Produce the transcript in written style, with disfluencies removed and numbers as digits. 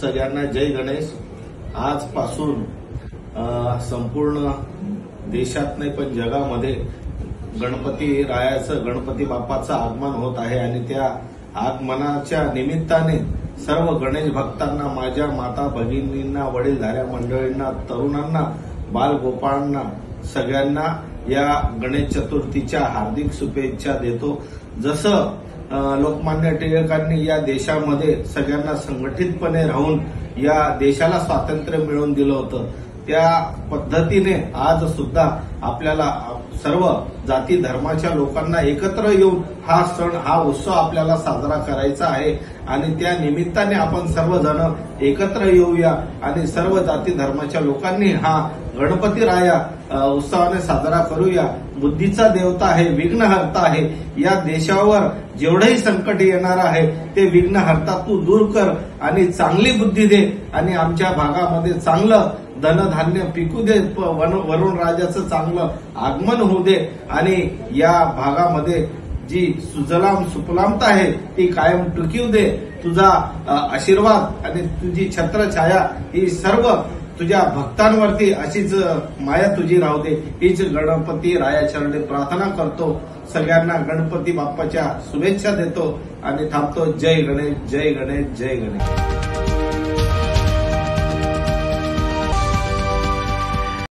सगळ्यांना जय गणेश। आजपासून संपूर्ण देशात नाही पण जगामध्ये गणपती रायाचं गणपती बाप्पाचं आगमन होत आहे आणि त्या आगमनाच्या निमित्ताने सर्व गणेश भक्तांना, माझ्या माता भगिनींना, वडीलधाऱ्या मंडळींना, तरुणांना, बालगोपाळांना सगळ्यांना या गणेश चतुर्थीच्या हार्दिक शुभेच्छा देतो। जसं लोकमान्य टिळकांनी या देशामध्ये सगळ्यांना संघटितपणे राहून या देशाला स्वातंत्र्य मिळवून दिलं होतं, त्या पद्धतीने आज सुद्धा आपल्याला सर्व जाती धर्माच्या लोकांना एकत्र येऊन हा सण, हा उत्सव आपल्याला साजरा करायचा आहे आणि त्या निमित्ताने आपण सर्वजण एकत्र येऊया आणि सर्व जाती धर्माच्या लोकांनी हा गणपती राया उत्सवाने साजरा करूया। बुद्धीचा देवता आहे, विघ्नहर्ता आहे। या देशावर जेवढेही संकट येणार आहे ते विघ्नहर्ता तू दूर कर आणि चांगली बुद्धी दे आणि आमच्या भागामध्ये चांगलं धनधान्य पिकू दे, वरुण राजाचं चांगलं आगमन होऊ दे आणि या भागामध्ये जी सुजलाम सुफलामता आहे ती कायम टिकू दे। तुझा आशीर्वाद आणि तुझी छत्रछाया ही सर्व तुझ्या भक्तांवरती अशीच माया तुझी राहू दे, हीच गणपती रायाचरणी प्रार्थना करतो। सगळ्यांना गणपती बाप्पाच्या शुभेच्छा देतो आणि थांबतो। जय गणेश, जय गणेश, जय गणेश।